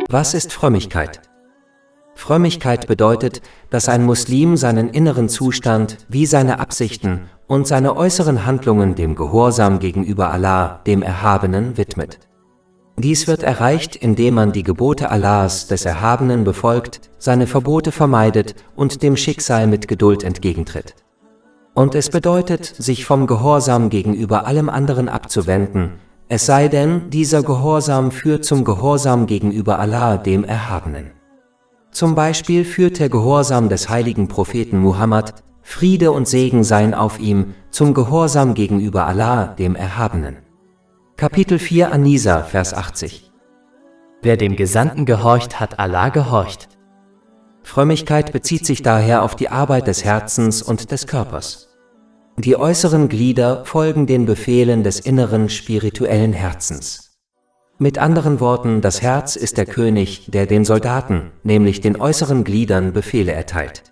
Was ist Frömmigkeit? Frömmigkeit bedeutet, dass ein Muslim seinen inneren Zustand wie seine Absichten und seine äußeren Handlungen dem Gehorsam gegenüber Allah, dem Erhabenen, widmet. Dies wird erreicht, indem man die Gebote Allahs, des Erhabenen, befolgt, seine Verbote vermeidet und dem Schicksal mit Geduld entgegentritt. Und es bedeutet, sich vom Gehorsam gegenüber allem anderen abzuwenden, es sei denn, dieser Gehorsam führt zum Gehorsam gegenüber Allah, dem Erhabenen. Zum Beispiel führt der Gehorsam des heiligen Propheten Muhammad, Friede und Segen seien auf ihm, zum Gehorsam gegenüber Allah, dem Erhabenen. Kapitel 4 An-Nisa, Vers 80. Wer dem Gesandten gehorcht, hat Allah gehorcht. Frömmigkeit bezieht sich daher auf die Arbeit des Herzens und des Körpers. Die äußeren Glieder folgen den Befehlen des inneren spirituellen Herzens. Mit anderen Worten, das Herz ist der König, der den Soldaten, nämlich den äußeren Gliedern, Befehle erteilt.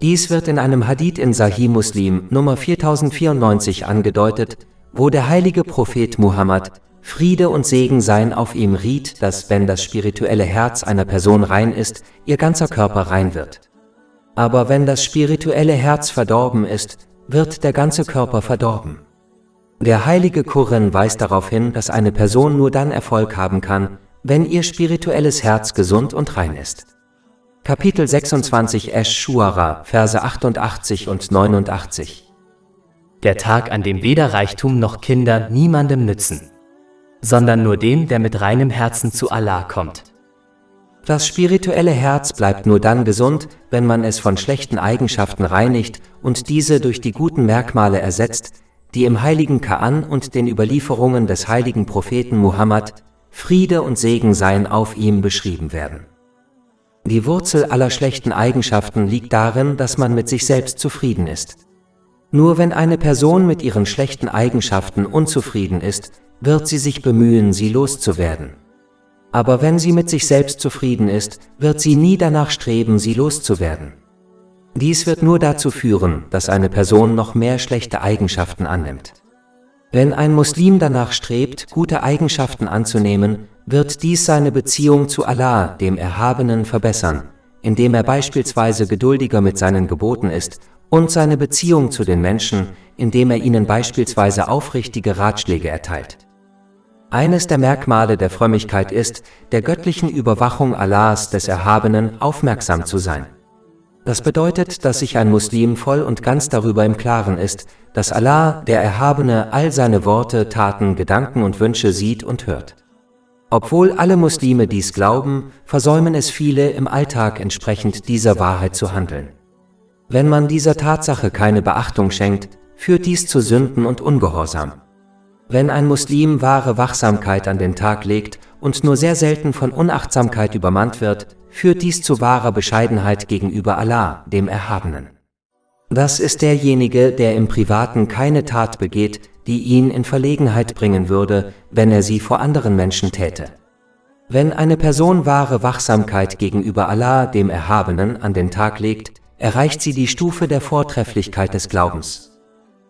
Dies wird in einem Hadith in Sahih Muslim Nummer 4094 angedeutet, wo der heilige Prophet Muhammad, Friede und Segen seien auf ihm, riet, dass, wenn das spirituelle Herz einer Person rein ist, ihr ganzer Körper rein wird. Aber wenn das spirituelle Herz verdorben ist, wird der ganze Körper verdorben. Der heilige Koran weist darauf hin, dass eine Person nur dann Erfolg haben kann, wenn ihr spirituelles Herz gesund und rein ist. Kapitel 26 Ash-Shuara, Verse 88 und 89. Der Tag, an dem weder Reichtum noch Kinder niemandem nützen, sondern nur dem, der mit reinem Herzen zu Allah kommt. Das spirituelle Herz bleibt nur dann gesund, wenn man es von schlechten Eigenschaften reinigt und diese durch die guten Merkmale ersetzt, die im heiligen Koran und den Überlieferungen des heiligen Propheten Muhammad, Friede und Segen seien auf ihm, beschrieben werden. Die Wurzel aller schlechten Eigenschaften liegt darin, dass man mit sich selbst zufrieden ist. Nur wenn eine Person mit ihren schlechten Eigenschaften unzufrieden ist, wird sie sich bemühen, sie loszuwerden. Aber wenn sie mit sich selbst zufrieden ist, wird sie nie danach streben, sie loszuwerden. Dies wird nur dazu führen, dass eine Person noch mehr schlechte Eigenschaften annimmt. Wenn ein Muslim danach strebt, gute Eigenschaften anzunehmen, wird dies seine Beziehung zu Allah, dem Erhabenen, verbessern, indem er beispielsweise geduldiger mit seinen Geboten ist, und seine Beziehung zu den Menschen, indem er ihnen beispielsweise aufrichtige Ratschläge erteilt. Eines der Merkmale der Frömmigkeit ist, der göttlichen Überwachung Allahs, des Erhabenen, aufmerksam zu sein. Das bedeutet, dass sich ein Muslim voll und ganz darüber im Klaren ist, dass Allah, der Erhabene, all seine Worte, Taten, Gedanken und Wünsche sieht und hört. Obwohl alle Muslime dies glauben, versäumen es viele, im Alltag entsprechend dieser Wahrheit zu handeln. Wenn man dieser Tatsache keine Beachtung schenkt, führt dies zu Sünden und Ungehorsam. Wenn ein Muslim wahre Wachsamkeit an den Tag legt und nur sehr selten von Unachtsamkeit übermannt wird, führt dies zu wahrer Bescheidenheit gegenüber Allah, dem Erhabenen. Das ist derjenige, der im Privaten keine Tat begeht, die ihn in Verlegenheit bringen würde, wenn er sie vor anderen Menschen täte. Wenn eine Person wahre Wachsamkeit gegenüber Allah, dem Erhabenen, an den Tag legt, erreicht sie die Stufe der Vortrefflichkeit des Glaubens.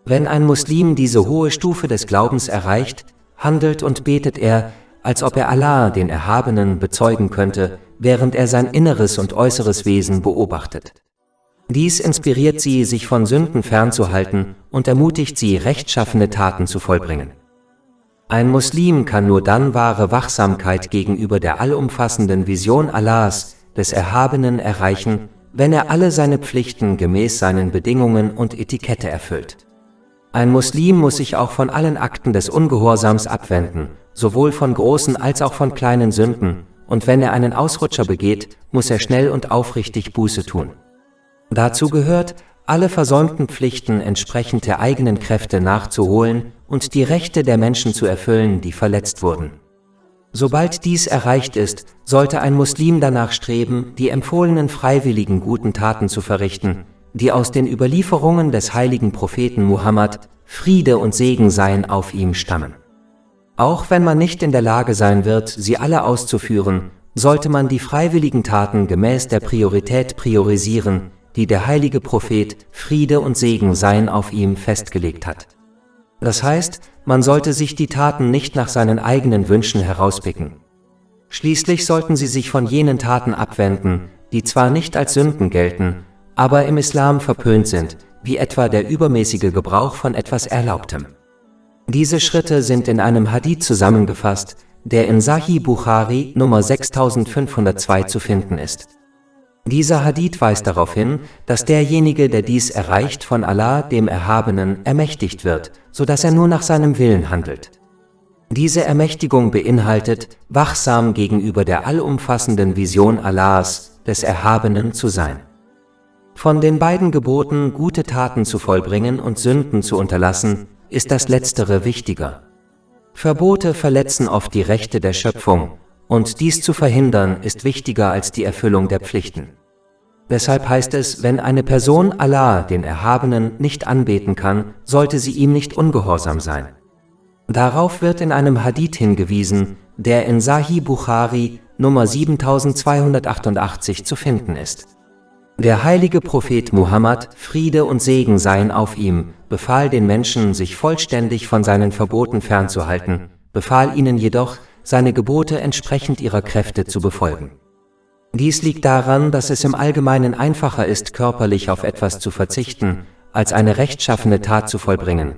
Wenn ein Muslim diese hohe Stufe des Glaubens erreicht, handelt und betet er, als ob er Allah, den Erhabenen, bezeugen könnte, während er sein inneres und äußeres Wesen beobachtet. Dies inspiriert sie, sich von Sünden fernzuhalten und ermutigt sie, rechtschaffene Taten zu vollbringen. Ein Muslim kann nur dann wahre Wachsamkeit gegenüber der allumfassenden Vision Allahs, des Erhabenen, erreichen, wenn er alle seine Pflichten gemäß seinen Bedingungen und Etikette erfüllt. Ein Muslim muss sich auch von allen Akten des Ungehorsams abwenden, sowohl von großen als auch von kleinen Sünden, und wenn er einen Ausrutscher begeht, muss er schnell und aufrichtig Buße tun. Dazu gehört, alle versäumten Pflichten entsprechend der eigenen Kräfte nachzuholen und die Rechte der Menschen zu erfüllen, die verletzt wurden. Sobald dies erreicht ist, sollte ein Muslim danach streben, die empfohlenen freiwilligen guten Taten zu verrichten, die aus den Überlieferungen des heiligen Propheten Muhammad, Friede und Segen seien auf ihm, stammen. Auch wenn man nicht in der Lage sein wird, sie alle auszuführen, sollte man die freiwilligen Taten gemäß der Priorität priorisieren, die der heilige Prophet, Friede und Segen seien auf ihm, festgelegt hat. Das heißt, man sollte sich die Taten nicht nach seinen eigenen Wünschen herauspicken. Schließlich sollten sie sich von jenen Taten abwenden, die zwar nicht als Sünden gelten, aber im Islam verpönt sind, wie etwa der übermäßige Gebrauch von etwas Erlaubtem. Diese Schritte sind in einem Hadith zusammengefasst, der in Sahih Bukhari Nummer 6502 zu finden ist. Dieser Hadith weist darauf hin, dass derjenige, der dies erreicht, von Allah, dem Erhabenen, ermächtigt wird, sodass er nur nach seinem Willen handelt. Diese Ermächtigung beinhaltet, wachsam gegenüber der allumfassenden Vision Allahs, des Erhabenen, zu sein. Von den beiden Geboten, gute Taten zu vollbringen und Sünden zu unterlassen, ist das Letztere wichtiger. Verbote verletzen oft die Rechte der Schöpfung, und dies zu verhindern ist wichtiger als die Erfüllung der Pflichten. Deshalb heißt es, wenn eine Person Allah, den Erhabenen, nicht anbeten kann, sollte sie ihm nicht ungehorsam sein. Darauf wird in einem Hadith hingewiesen, der in Sahih Bukhari Nummer 7288 zu finden ist. Der heilige Prophet Muhammad, Friede und Segen seien auf ihm, befahl den Menschen, sich vollständig von seinen Verboten fernzuhalten, befahl ihnen jedoch, seine Gebote entsprechend ihrer Kräfte zu befolgen. Dies liegt daran, dass es im Allgemeinen einfacher ist, körperlich auf etwas zu verzichten, als eine rechtschaffene Tat zu vollbringen.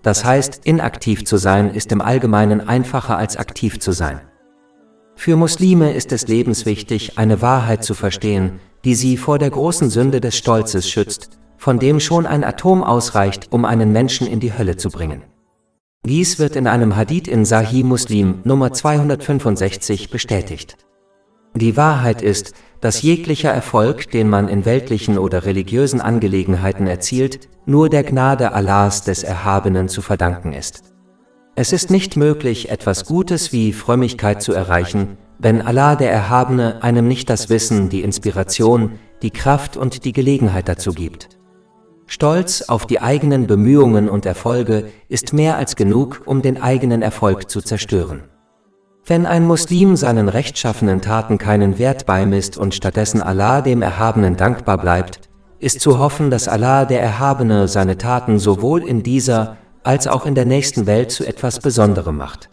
Das heißt, inaktiv zu sein ist im Allgemeinen einfacher als aktiv zu sein. Für Muslime ist es lebenswichtig, eine Wahrheit zu verstehen, die sie vor der großen Sünde des Stolzes schützt, von dem schon ein Atom ausreicht, um einen Menschen in die Hölle zu bringen. Dies wird in einem Hadith in Sahih Muslim Nummer 265 bestätigt. Die Wahrheit ist, dass jeglicher Erfolg, den man in weltlichen oder religiösen Angelegenheiten erzielt, nur der Gnade Allahs des Erhabenen zu verdanken ist. Es ist nicht möglich, etwas Gutes wie Frömmigkeit zu erreichen, wenn Allah der Erhabene einem nicht das Wissen, die Inspiration, die Kraft und die Gelegenheit dazu gibt. Stolz auf die eigenen Bemühungen und Erfolge ist mehr als genug, um den eigenen Erfolg zu zerstören. Wenn ein Muslim seinen rechtschaffenen Taten keinen Wert beimisst und stattdessen Allah dem Erhabenen dankbar bleibt, ist zu hoffen, dass Allah der Erhabene seine Taten sowohl in dieser als auch in der nächsten Welt zu etwas Besonderem macht.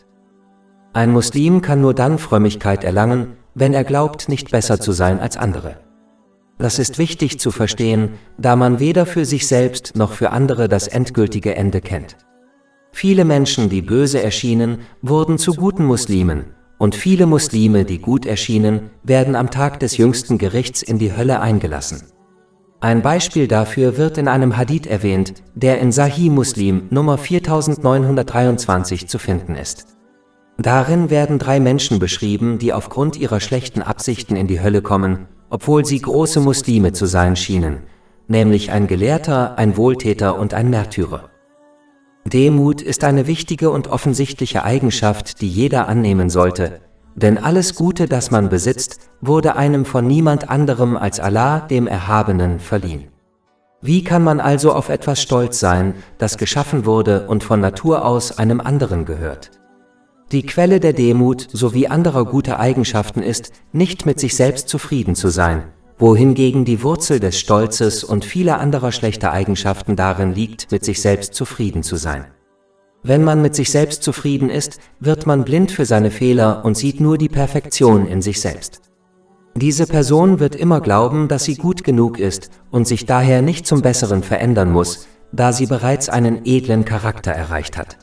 Ein Muslim kann nur dann Frömmigkeit erlangen, wenn er glaubt, nicht besser zu sein als andere. Das ist wichtig zu verstehen, da man weder für sich selbst noch für andere das endgültige Ende kennt. Viele Menschen, die böse erschienen, wurden zu guten Muslimen, und viele Muslime, die gut erschienen, werden am Tag des jüngsten Gerichts in die Hölle eingelassen. Ein Beispiel dafür wird in einem Hadith erwähnt, der in Sahih Muslim Nummer 4923 zu finden ist. Darin werden 3 Menschen beschrieben, die aufgrund ihrer schlechten Absichten in die Hölle kommen, obwohl sie große Muslime zu sein schienen, nämlich ein Gelehrter, ein Wohltäter und ein Märtyrer. Demut ist eine wichtige und offensichtliche Eigenschaft, die jeder annehmen sollte, denn alles Gute, das man besitzt, wurde einem von niemand anderem als Allah, dem Erhabenen, verliehen. Wie kann man also auf etwas stolz sein, das geschaffen wurde und von Natur aus einem anderen gehört? Die Quelle der Demut sowie anderer guter Eigenschaften ist, nicht mit sich selbst zufrieden zu sein, wohingegen die Wurzel des Stolzes und vieler anderer schlechter Eigenschaften darin liegt, mit sich selbst zufrieden zu sein. Wenn man mit sich selbst zufrieden ist, wird man blind für seine Fehler und sieht nur die Perfektion in sich selbst. Diese Person wird immer glauben, dass sie gut genug ist und sich daher nicht zum Besseren verändern muss, da sie bereits einen edlen Charakter erreicht hat.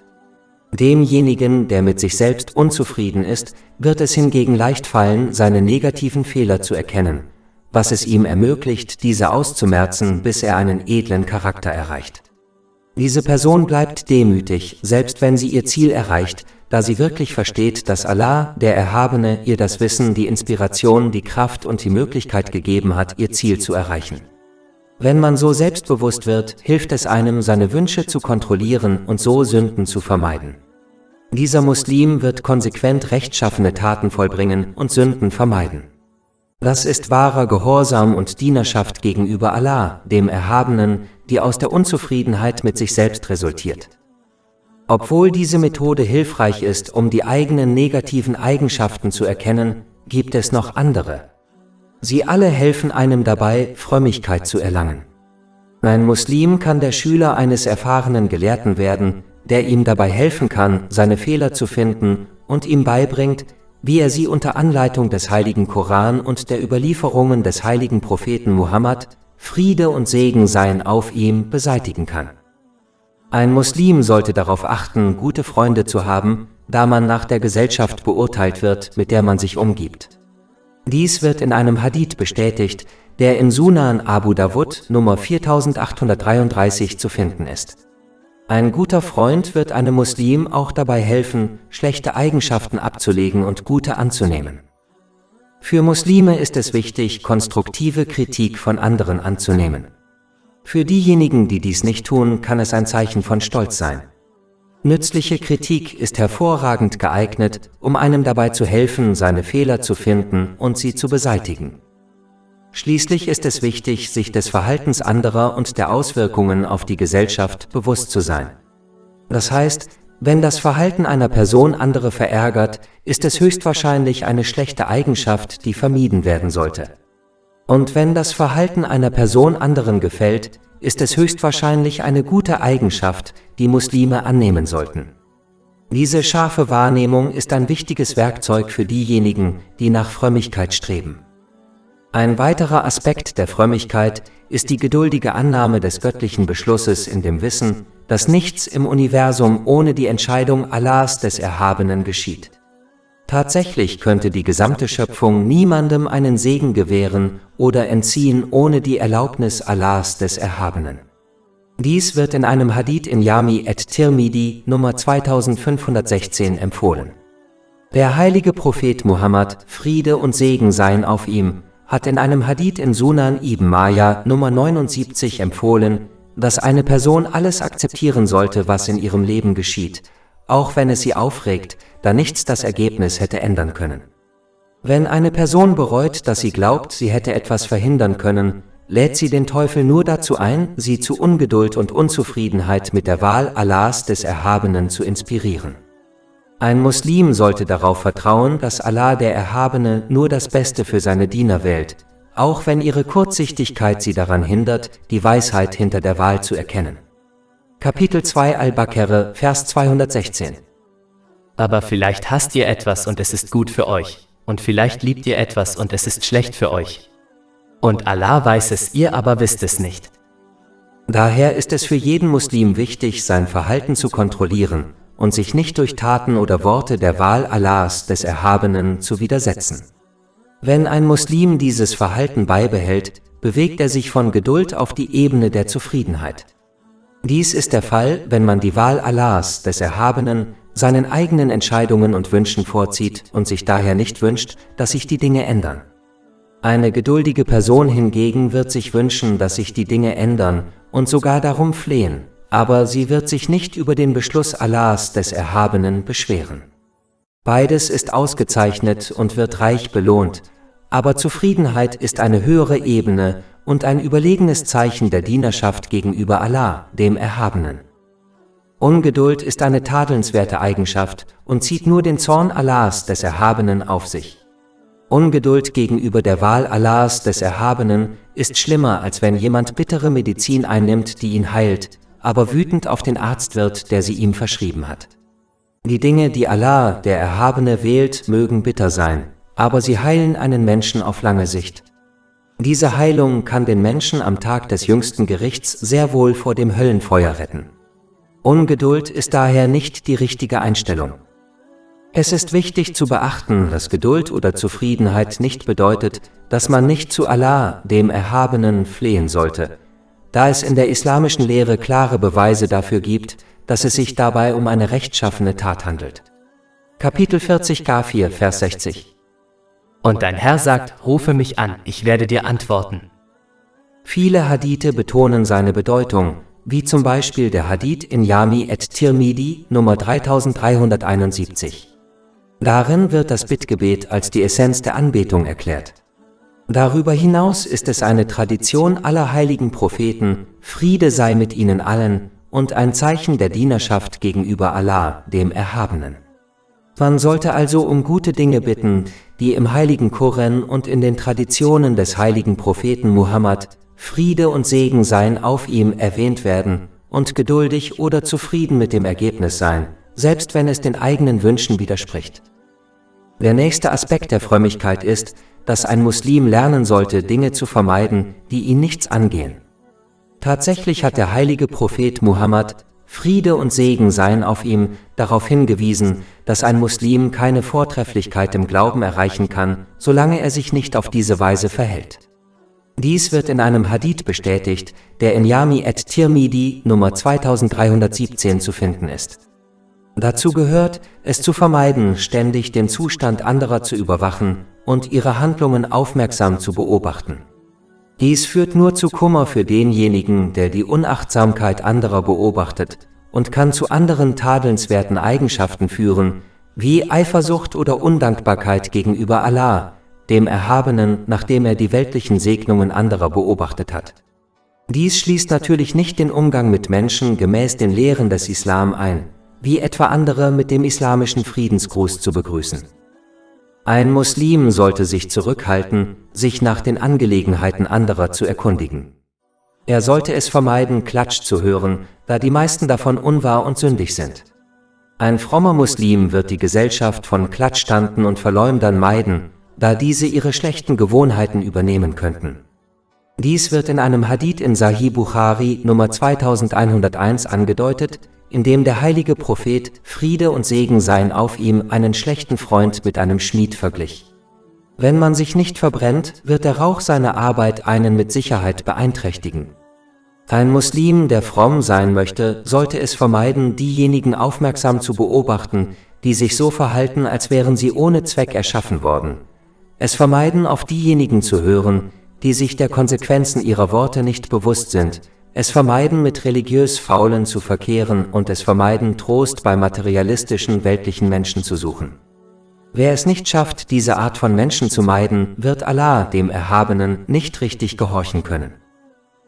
Demjenigen, der mit sich selbst unzufrieden ist, wird es hingegen leicht fallen, seine negativen Fehler zu erkennen, was es ihm ermöglicht, diese auszumerzen, bis er einen edlen Charakter erreicht. Diese Person bleibt demütig, selbst wenn sie ihr Ziel erreicht, da sie wirklich versteht, dass Allah, der Erhabene, ihr das Wissen, die Inspiration, die Kraft und die Möglichkeit gegeben hat, ihr Ziel zu erreichen. Wenn man so selbstbewusst wird, hilft es einem, seine Wünsche zu kontrollieren und so Sünden zu vermeiden. Dieser Muslim wird konsequent rechtschaffene Taten vollbringen und Sünden vermeiden. Das ist wahrer Gehorsam und Dienerschaft gegenüber Allah, dem Erhabenen, die aus der Unzufriedenheit mit sich selbst resultiert. Obwohl diese Methode hilfreich ist, um die eigenen negativen Eigenschaften zu erkennen, gibt es noch andere. Sie alle helfen einem dabei, Frömmigkeit zu erlangen. Ein Muslim kann der Schüler eines erfahrenen Gelehrten werden, der ihm dabei helfen kann, seine Fehler zu finden und ihm beibringt, wie er sie unter Anleitung des heiligen Koran und der Überlieferungen des heiligen Propheten Muhammad, Friede und Segen seien auf ihm, beseitigen kann. Ein Muslim sollte darauf achten, gute Freunde zu haben, da man nach der Gesellschaft beurteilt wird, mit der man sich umgibt. Dies wird in einem Hadith bestätigt, der in Sunan Abu Dawud Nummer 4833 zu finden ist. Ein guter Freund wird einem Muslim auch dabei helfen, schlechte Eigenschaften abzulegen und gute anzunehmen. Für Muslime ist es wichtig, konstruktive Kritik von anderen anzunehmen. Für diejenigen, die dies nicht tun, kann es ein Zeichen von Stolz sein. Nützliche Kritik ist hervorragend geeignet, um einem dabei zu helfen, seine Fehler zu finden und sie zu beseitigen. Schließlich ist es wichtig, sich des Verhaltens anderer und der Auswirkungen auf die Gesellschaft bewusst zu sein. Das heißt, wenn das Verhalten einer Person andere verärgert, ist es höchstwahrscheinlich eine schlechte Eigenschaft, die vermieden werden sollte. Und wenn das Verhalten einer Person anderen gefällt, ist es höchstwahrscheinlich eine gute Eigenschaft, die Muslime annehmen sollten. Diese scharfe Wahrnehmung ist ein wichtiges Werkzeug für diejenigen, die nach Frömmigkeit streben. Ein weiterer Aspekt der Frömmigkeit ist die geduldige Annahme des göttlichen Beschlusses in dem Wissen, dass nichts im Universum ohne die Entscheidung Allahs des Erhabenen geschieht. Tatsächlich könnte die gesamte Schöpfung niemandem einen Segen gewähren oder entziehen ohne die Erlaubnis Allahs des Erhabenen. Dies wird in einem Hadith in Jami at-Tirmidhi Nummer 2516 empfohlen. Der heilige Prophet Muhammad, Friede und Segen seien auf ihm, hat in einem Hadith in Sunan Ibn Majah Nummer 79 empfohlen, dass eine Person alles akzeptieren sollte, was in ihrem Leben geschieht, auch wenn es sie aufregt, da nichts das Ergebnis hätte ändern können. Wenn eine Person bereut, dass sie glaubt, sie hätte etwas verhindern können, lädt sie den Teufel nur dazu ein, sie zu Ungeduld und Unzufriedenheit mit der Wahl Allahs des Erhabenen zu inspirieren. Ein Muslim sollte darauf vertrauen, dass Allah der Erhabene nur das Beste für seine Diener wählt, auch wenn ihre Kurzsichtigkeit sie daran hindert, die Weisheit hinter der Wahl zu erkennen. Kapitel 2 Al-Baqarah, Vers 216. Aber vielleicht hasst ihr etwas und es ist gut für euch, und vielleicht liebt ihr etwas und es ist schlecht für euch. Und Allah weiß es, ihr aber wisst es nicht. Daher ist es für jeden Muslim wichtig, sein Verhalten zu kontrollieren und sich nicht durch Taten oder Worte der Wahl Allahs des Erhabenen zu widersetzen. Wenn ein Muslim dieses Verhalten beibehält, bewegt er sich von Geduld auf die Ebene der Zufriedenheit. Dies ist der Fall, wenn man die Wahl Allahs des Erhabenen seinen eigenen Entscheidungen und Wünschen vorzieht und sich daher nicht wünscht, dass sich die Dinge ändern. Eine geduldige Person hingegen wird sich wünschen, dass sich die Dinge ändern und sogar darum flehen, aber sie wird sich nicht über den Beschluss Allahs des Erhabenen beschweren. Beides ist ausgezeichnet und wird reich belohnt, aber Zufriedenheit ist eine höhere Ebene und ein überlegenes Zeichen der Dienerschaft gegenüber Allah, dem Erhabenen. Ungeduld ist eine tadelnswerte Eigenschaft und zieht nur den Zorn Allahs des Erhabenen auf sich. Ungeduld gegenüber der Wahl Allahs des Erhabenen ist schlimmer, als wenn jemand bittere Medizin einnimmt, die ihn heilt, aber wütend auf den Arzt wird, der sie ihm verschrieben hat. Die Dinge, die Allah, der Erhabene, wählt, mögen bitter sein, aber sie heilen einen Menschen auf lange Sicht. Diese Heilung kann den Menschen am Tag des jüngsten Gerichts sehr wohl vor dem Höllenfeuer retten. Ungeduld ist daher nicht die richtige Einstellung. Es ist wichtig zu beachten, dass Geduld oder Zufriedenheit nicht bedeutet, dass man nicht zu Allah, dem Erhabenen, flehen sollte, da es in der islamischen Lehre klare Beweise dafür gibt, dass es sich dabei um eine rechtschaffene Tat handelt. Kapitel 40 Ghafir, Vers 60. Und dein Herr sagt, rufe mich an, ich werde dir antworten. Viele Hadithe betonen seine Bedeutung, wie zum Beispiel der Hadith in Jami at-Tirmidhi Nummer 3371. Darin wird das Bittgebet als die Essenz der Anbetung erklärt. Darüber hinaus ist es eine Tradition aller heiligen Propheten, Friede sei mit ihnen allen, und ein Zeichen der Dienerschaft gegenüber Allah, dem Erhabenen. Man sollte also um gute Dinge bitten, die im heiligen Koran und in den Traditionen des heiligen Propheten Muhammad, Friede und Segen seien auf ihm, erwähnt werden, und geduldig oder zufrieden mit dem Ergebnis sein, selbst wenn es den eigenen Wünschen widerspricht. Der nächste Aspekt der Frömmigkeit ist, dass ein Muslim lernen sollte, Dinge zu vermeiden, die ihn nichts angehen. Tatsächlich hat der heilige Prophet Muhammad, Friede und Segen seien auf ihm, darauf hingewiesen, dass ein Muslim keine Vortrefflichkeit im Glauben erreichen kann, solange er sich nicht auf diese Weise verhält. Dies wird in einem Hadith bestätigt, der in Jami at-Tirmidhi Nummer 2317 zu finden ist. Dazu gehört, es zu vermeiden, ständig den Zustand anderer zu überwachen und ihre Handlungen aufmerksam zu beobachten. Dies führt nur zu Kummer für denjenigen, der die Unachtsamkeit anderer beobachtet, und kann zu anderen tadelnswerten Eigenschaften führen, wie Eifersucht oder Undankbarkeit gegenüber Allah, dem Erhabenen, nachdem er die weltlichen Segnungen anderer beobachtet hat. Dies schließt natürlich nicht den Umgang mit Menschen gemäß den Lehren des Islam ein, wie etwa andere mit dem islamischen Friedensgruß zu begrüßen. Ein Muslim sollte sich zurückhalten, sich nach den Angelegenheiten anderer zu erkundigen. Er sollte es vermeiden, Klatsch zu hören, da die meisten davon unwahr und sündig sind. Ein frommer Muslim wird die Gesellschaft von Klatschtanten und Verleumdern meiden, da diese ihre schlechten Gewohnheiten übernehmen könnten. Dies wird in einem Hadith in Sahih Bukhari Nummer 2101 angedeutet, in dem der heilige Prophet, Friede und Segen seien auf ihm, einen schlechten Freund mit einem Schmied verglich. Wenn man sich nicht verbrennt, wird der Rauch seiner Arbeit einen mit Sicherheit beeinträchtigen. Ein Muslim, der fromm sein möchte, sollte es vermeiden, diejenigen aufmerksam zu beobachten, die sich so verhalten, als wären sie ohne Zweck erschaffen worden. Es vermeiden, auf diejenigen zu hören, die sich der Konsequenzen ihrer Worte nicht bewusst sind. Es vermeiden, mit religiös Faulen zu verkehren, und es vermeiden, Trost bei materialistischen, weltlichen Menschen zu suchen. Wer es nicht schafft, diese Art von Menschen zu meiden, wird Allah, dem Erhabenen, nicht richtig gehorchen können.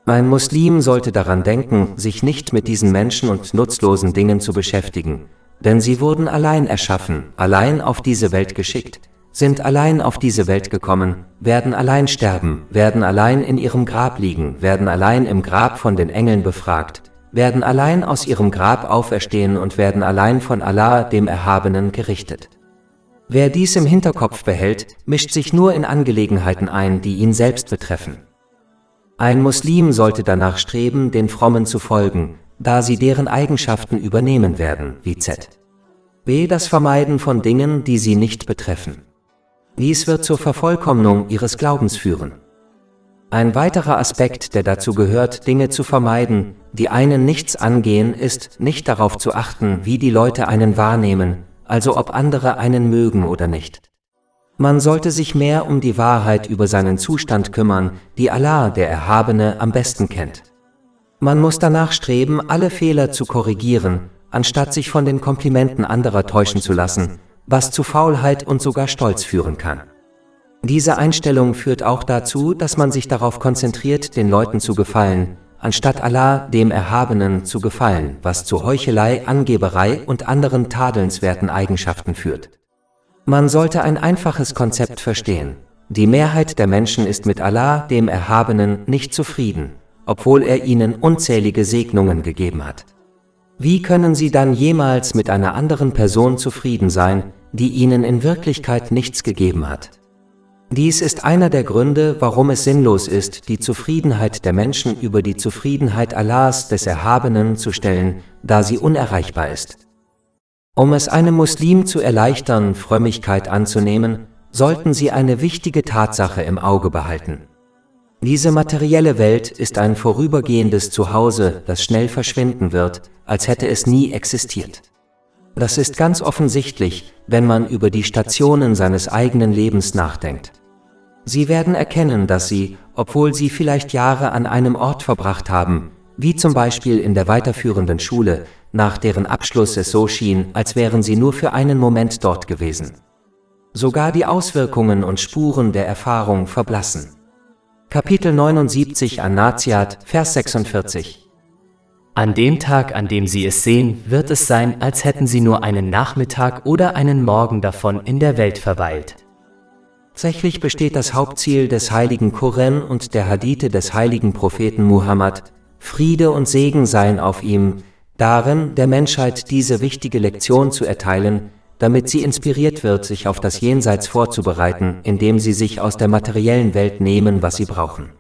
Ein Muslim sollte daran denken, sich nicht mit diesen Menschen und nutzlosen Dingen zu beschäftigen, denn sie wurden allein erschaffen, allein auf diese Welt geschickt, sind allein auf diese Welt gekommen, werden allein sterben, werden allein in ihrem Grab liegen, werden allein im Grab von den Engeln befragt, werden allein aus ihrem Grab auferstehen und werden allein von Allah, dem Erhabenen, gerichtet. Wer dies im Hinterkopf behält, mischt sich nur in Angelegenheiten ein, die ihn selbst betreffen. Ein Muslim sollte danach streben, den Frommen zu folgen, da sie deren Eigenschaften übernehmen werden, wie b. das Vermeiden von Dingen, die sie nicht betreffen. Dies wird zur Vervollkommnung ihres Glaubens führen. Ein weiterer Aspekt, der dazu gehört, Dinge zu vermeiden, die einen nichts angehen, ist, nicht darauf zu achten, wie die Leute einen wahrnehmen, also ob andere einen mögen oder nicht. Man sollte sich mehr um die Wahrheit über seinen Zustand kümmern, die Allah, der Erhabene, am besten kennt. Man muss danach streben, alle Fehler zu korrigieren, anstatt sich von den Komplimenten anderer täuschen zu lassen, was zu Faulheit und sogar Stolz führen kann. Diese Einstellung führt auch dazu, dass man sich darauf konzentriert, den Leuten zu gefallen, anstatt Allah, dem Erhabenen, zu gefallen, was zu Heuchelei, Angeberei und anderen tadelnswerten Eigenschaften führt. Man sollte ein einfaches Konzept verstehen. Die Mehrheit der Menschen ist mit Allah, dem Erhabenen, nicht zufrieden, obwohl er ihnen unzählige Segnungen gegeben hat. Wie können sie dann jemals mit einer anderen Person zufrieden sein, die ihnen in Wirklichkeit nichts gegeben hat? Dies ist einer der Gründe, warum es sinnlos ist, die Zufriedenheit der Menschen über die Zufriedenheit Allahs, des Erhabenen, zu stellen, da sie unerreichbar ist. Um es einem Muslim zu erleichtern, Frömmigkeit anzunehmen, sollten sie eine wichtige Tatsache im Auge behalten. Diese materielle Welt ist ein vorübergehendes Zuhause, das schnell verschwinden wird, als hätte es nie existiert. Das ist ganz offensichtlich, wenn man über die Stationen seines eigenen Lebens nachdenkt. Sie werden erkennen, dass sie, obwohl sie vielleicht Jahre an einem Ort verbracht haben, wie zum Beispiel in der weiterführenden Schule, nach deren Abschluss es so schien, als wären sie nur für einen Moment dort gewesen. Sogar die Auswirkungen und Spuren der Erfahrung verblassen. Kapitel 79 An-Naziat, Vers 46. An dem Tag, an dem sie es sehen, wird es sein, als hätten sie nur einen Nachmittag oder einen Morgen davon in der Welt verweilt. Tatsächlich besteht das Hauptziel des heiligen Koran und der Hadithe des heiligen Propheten Muhammad, Friede und Segen seien auf ihm, darin, der Menschheit diese wichtige Lektion zu erteilen, damit sie inspiriert wird, sich auf das Jenseits vorzubereiten, indem sie sich aus der materiellen Welt nehmen, was sie brauchen.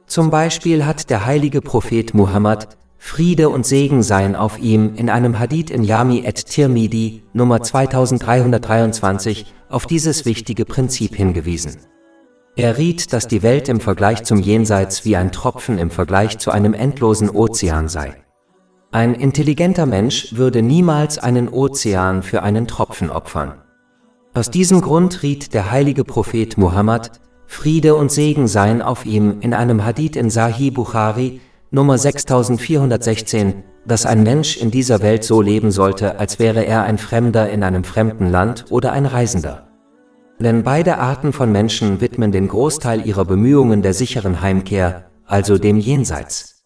Zum Beispiel hat der heilige Prophet Muhammad, Friede und Segen seien auf ihm, in einem Hadith in Jami at-Tirmidhi, Nummer 2323, auf dieses wichtige Prinzip hingewiesen. Er riet, dass die Welt im Vergleich zum Jenseits wie ein Tropfen im Vergleich zu einem endlosen Ozean sei. Ein intelligenter Mensch würde niemals einen Ozean für einen Tropfen opfern. Aus diesem Grund riet der heilige Prophet Muhammad, Friede und Segen seien auf ihm, in einem Hadith in Sahih Bukhari, Nummer 6416, dass ein Mensch in dieser Welt so leben sollte, als wäre er ein Fremder in einem fremden Land oder ein Reisender. Denn beide Arten von Menschen widmen den Großteil ihrer Bemühungen der sicheren Heimkehr, also dem Jenseits.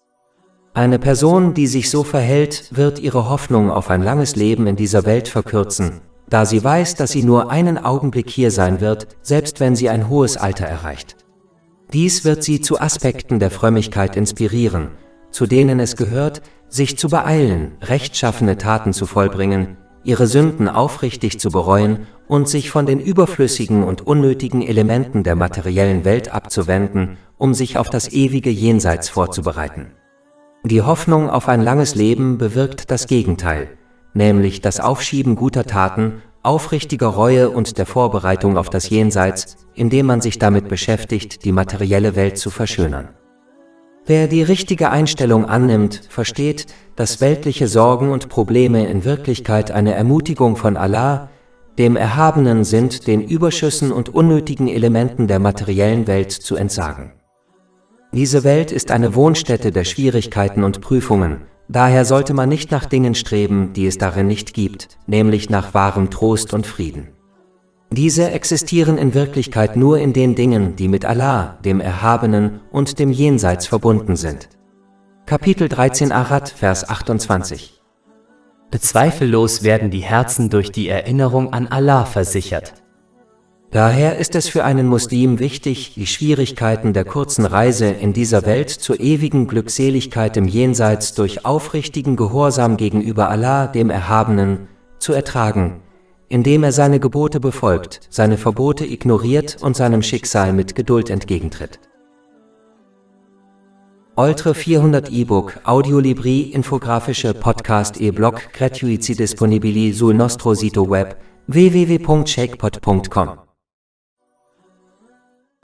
Eine Person, die sich so verhält, wird ihre Hoffnung auf ein langes Leben in dieser Welt verkürzen, da sie weiß, dass sie nur einen Augenblick hier sein wird, selbst wenn sie ein hohes Alter erreicht. Dies wird sie zu Aspekten der Frömmigkeit inspirieren, zu denen es gehört, sich zu beeilen, rechtschaffene Taten zu vollbringen, ihre Sünden aufrichtig zu bereuen und sich von den überflüssigen und unnötigen Elementen der materiellen Welt abzuwenden, um sich auf das ewige Jenseits vorzubereiten. Die Hoffnung auf ein langes Leben bewirkt das Gegenteil, nämlich das Aufschieben guter Taten, aufrichtiger Reue und der Vorbereitung auf das Jenseits, indem man sich damit beschäftigt, die materielle Welt zu verschönern. Wer die richtige Einstellung annimmt, versteht, dass weltliche Sorgen und Probleme in Wirklichkeit eine Ermutigung von Allah, dem Erhabenen sind, den Überschüssen und unnötigen Elementen der materiellen Welt zu entsagen. Diese Welt ist eine Wohnstätte der Schwierigkeiten und Prüfungen, daher sollte man nicht nach Dingen streben, die es darin nicht gibt, nämlich nach wahrem Trost und Frieden. Diese existieren in Wirklichkeit nur in den Dingen, die mit Allah, dem Erhabenen und dem Jenseits verbunden sind. Kapitel 13 Arad, Vers 28. Zweifellos werden die Herzen durch die Erinnerung an Allah versichert. Daher ist es für einen Muslim wichtig, die Schwierigkeiten der kurzen Reise in dieser Welt zur ewigen Glückseligkeit im Jenseits durch aufrichtigen Gehorsam gegenüber Allah, dem Erhabenen, zu ertragen, indem er seine Gebote befolgt, seine Verbote ignoriert und seinem Schicksal mit Geduld entgegentritt. Oltre 400 E-Book, Audiolibri, infografische Podcast e-blog gratuiti disponibili sul nostro sito web www.shakepot.com